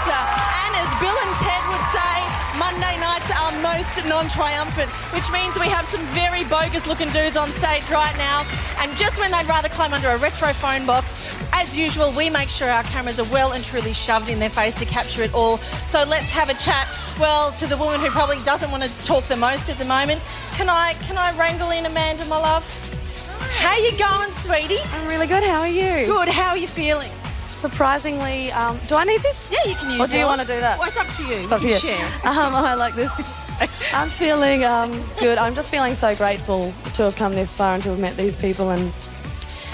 factor. And as Bill and Ted would say, Monday nights are most non-triumphant, which means we have some very bogus-looking dudes on stage right now. And just when they'd rather climb under a retro phone box, as usual, we make sure our cameras are well and truly shoved in their face to capture it all. So let's have a chat, well, to the woman who probably doesn't want to talk the most at the moment. Can I wrangle in Amanda, my love? How you going, sweetie? I'm really good. How are you? Good. How are you feeling? Surprisingly, do I need this? Yeah, you can use it. Or do you want to do that? Well, it's up to you. It's up to you. Share. I like this. I'm feeling good. I'm just feeling so grateful to have come this far and to have met these people and...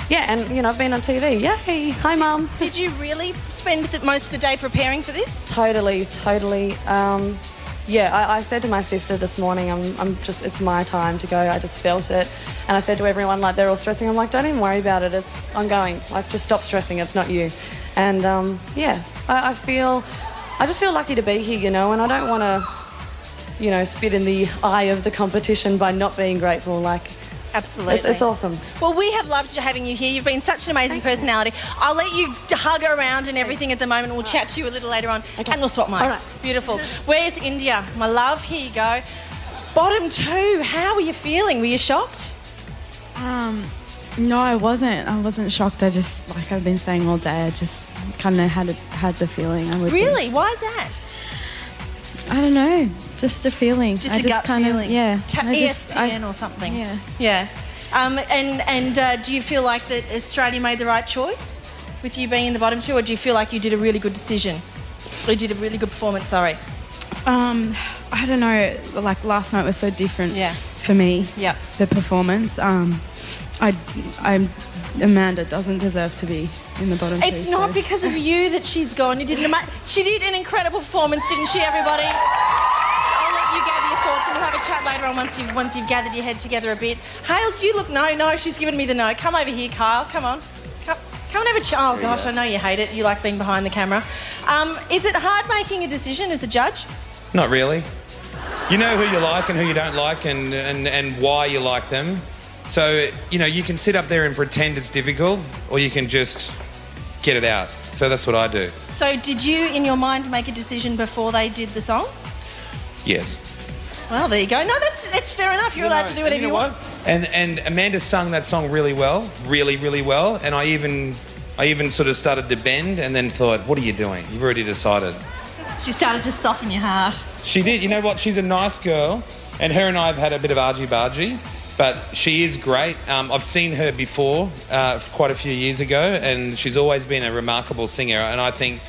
Yeah, and, you know, I've been on TV. Yay. Hi, Mum. Did you really spend most of the day preparing for this? Totally. Yeah, I said to my sister this morning, it's my time to go. I just felt it. And I said to everyone, like, they're all stressing. I'm like, don't even worry about it. I'm going. Like, just stop stressing. It's not you. And, yeah, I just feel lucky to be here, you know, and I don't want to, you know, spit in the eye of the competition by not being grateful. Like, absolutely. It's awesome. Well, we have loved having you here. You've been such an amazing personality. I'll let you hug around and everything at the moment. We'll chat to you a little later on. Okay. And we'll swap mics. Right. Beautiful. Where's India? My love, here you go. Bottom 2, how are you feeling? Were you shocked? No, I wasn't. I wasn't shocked. I just, like I've been saying all day, I just kind of had the feeling. Really? Why is that? I don't know. Just a feeling. Just a gut feeling. Yeah. ESPN or something. Yeah. Yeah. And do you feel like that Australia made the right choice with you being in the bottom 2, or do you feel like you did a really good decision? Or you did a really good performance, sorry? I don't know. Like last night was so different for me. Yeah. The performance. Amanda doesn't deserve to be in the bottom 2. It's not because of you that she's gone. She did an incredible performance, didn't she, everybody? I'll let you gather your thoughts and we'll have a chat later on once you've gathered your head together a bit. Hales, you look no, she's given me the no. Come over here, Kyle. Come on. Come and have a chat. Oh gosh, I know you hate it. You like being behind the camera. Is it hard making a decision as a judge? Not really. You know who you like and who you don't like and why you like them. So, you know, you can sit up there and pretend it's difficult, or you can just get it out. So that's what I do. So did you, in your mind, make a decision before they did the songs? Yes. Well, there you go. No, that's fair enough. You're allowed to do whatever you want. And Amanda sung that song really well, really well. And I even sort of started to bend and then thought, what are you doing? You've already decided. She started to soften your heart. She did. You know what? She's a nice girl. And her and I have had a bit of argy-bargy. But she is great. I've seen her before, quite a few years ago, and she's always been a remarkable singer. And I think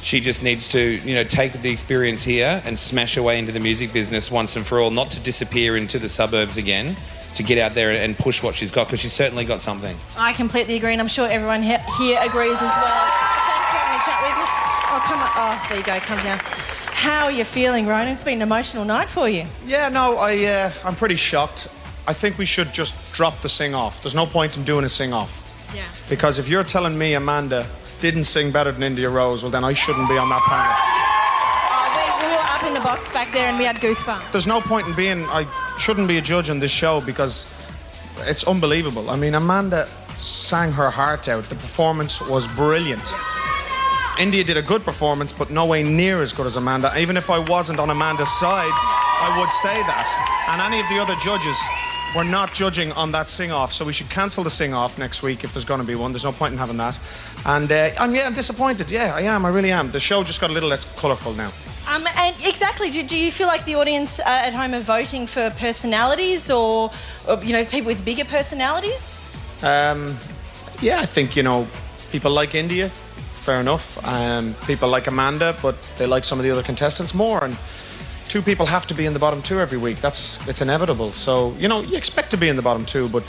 she just needs to, you know, take the experience here and smash her way into the music business once and for all, not to disappear into the suburbs again, to get out there and push what she's got, because she's certainly got something. I completely agree, and I'm sure everyone here agrees as well. Thanks for having me chat with us. Oh, come on. Oh, there you go. Come down. How are you feeling, Ronan? It's been an emotional night for you. Yeah, no, I'm pretty shocked. I think we should just drop the sing-off. There's no point in doing a sing-off. Yeah. Because if you're telling me Amanda didn't sing better than India Rose, well, then I shouldn't be on that panel. We were up in the box back there and we had goosebumps. There's no point in being... I shouldn't be a judge on this show because it's unbelievable. I mean, Amanda sang her heart out. The performance was brilliant. India did a good performance, but no way near as good as Amanda. Even if I wasn't on Amanda's side, I would say that. And any of the other judges were not judging on that sing-off, so we should cancel the sing-off next week if there's going to be one. There's no point in having that. And I'm disappointed. Yeah, I am. I really am. The show just got a little less colourful now. And exactly. Do you feel like the audience at home are voting for personalities or you know, people with bigger personalities? Yeah, I think, you know, people like India. Fair enough. People like Amanda, but they like some of the other contestants more. And 2 people have to be in the bottom 2 every week. It's inevitable. So, you know, you expect to be in the bottom 2, but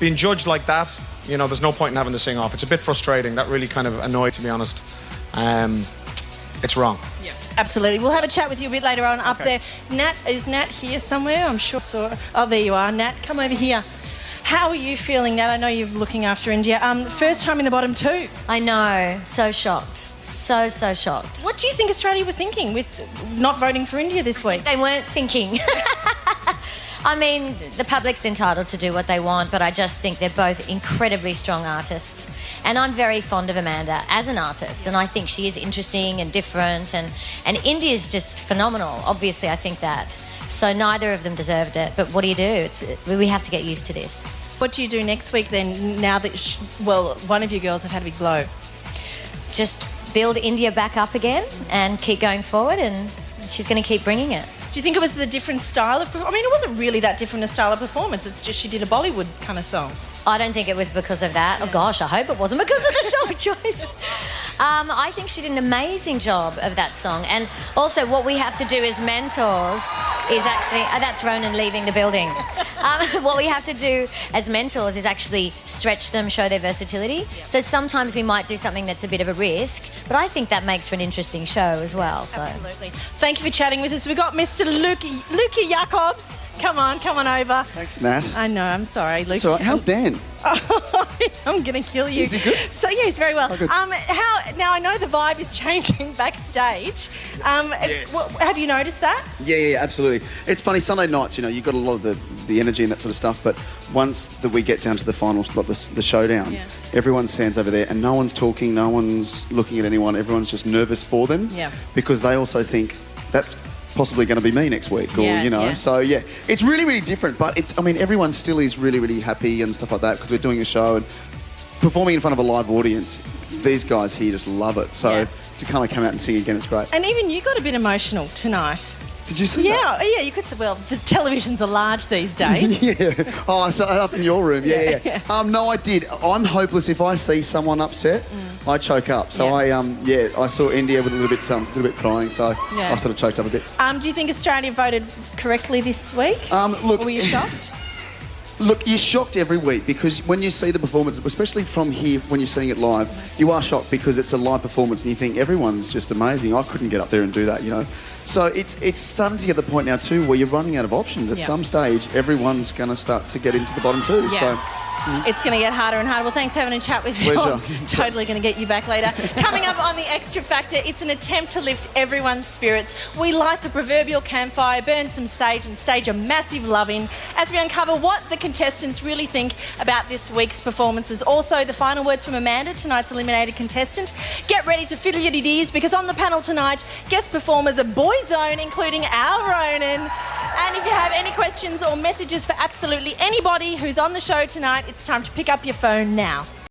being judged like that, you know, there's no point in having the sing-off. It's a bit frustrating. That really kind of annoyed, to be honest. It's wrong. Yeah, absolutely. We'll have a chat with you a bit later on up there. Is Nat here somewhere? I'm sure. Oh, there you are. Nat, come over here. How are you feeling, Nat? I know you're looking after India. First time in the bottom 2. I know. So shocked. So shocked. What do you think Australia were thinking with not voting for India this week? They weren't thinking. I mean, the public's entitled to do what they want, but I just think they're both incredibly strong artists. And I'm very fond of Amanda as an artist, and I think she is interesting and different, and India's just phenomenal. Obviously, I think that. So neither of them deserved it, but what do you do? We have to get used to this. What do you do next week then, now that, one of you girls have had a big blow? Just build India back up again and keep going forward, and she's going to keep bringing it. Do you think it was the different style of... I mean, it wasn't really that different a style of performance. It's just she did a Bollywood kind of song. I don't think it was because of that. Oh, gosh, I hope it wasn't because of the song choice. I think she did an amazing job of that song. And also what we have to do as mentors is actually... that's Ronan leaving the building. What we have to do as mentors is actually stretch them, show their versatility. So sometimes we might do something that's a bit of a risk, but I think that makes for an interesting show as well. So. Absolutely. Thank you for chatting with us. We've got Mr. Luca Jacobs. Come on over. Thanks, Nat. I know, I'm sorry, Luke. It's all right. How's Dan? I'm going to kill you. Is he good? So, yeah, he's very well. Oh, good. Now, I know the vibe is changing backstage. Yes. Have you noticed that? Yeah, absolutely. It's funny, Sunday nights, you've got a lot of the energy and that sort of stuff, but once we get down to the finals, like the showdown, everyone stands over there and no one's talking, no one's looking at anyone, everyone's just nervous for them because they also think that's possibly going to be me next week, or So it's really, really different. But everyone still is really, really happy and stuff like that because we're doing a show and performing in front of a live audience. These guys here just love it. So to kind of come out and sing again, it's great. And even you got a bit emotional tonight. Did you see that? Yeah, you could say, well, the televisions are large these days. Yeah. Oh, I saw up in your room. Yeah. No, I did. I'm hopeless. If I see someone upset, I choke up. So I saw India with a little bit crying. So I sort of choked up a bit. Do you think Australia voted correctly this week? Look, or were you shocked? Look, you're shocked every week because when you see the performance, especially from here when you're seeing it live, you are shocked because it's a live performance and you think everyone's just amazing. I couldn't get up there and do that, So it's starting to get to the point now too where you're running out of options. At some stage, everyone's going to start to get into the bottom two. Yeah. So. It's going to get harder and harder. Well, thanks for having a chat with me. Pleasure. Totally going to get you back later. Coming up on the Extra Factor, it's an attempt to lift everyone's spirits. We light the proverbial campfire, burn some sage and stage a massive love-in as we uncover what the contestants really think about this week's performances. Also, the final words from Amanda, tonight's eliminated contestant. Get ready to fiddle your ears because on the panel tonight, guest performers are Boyzone, including our Ronan. And if you have any questions or messages for absolutely anybody who's on the show tonight, it's time to pick up your phone now.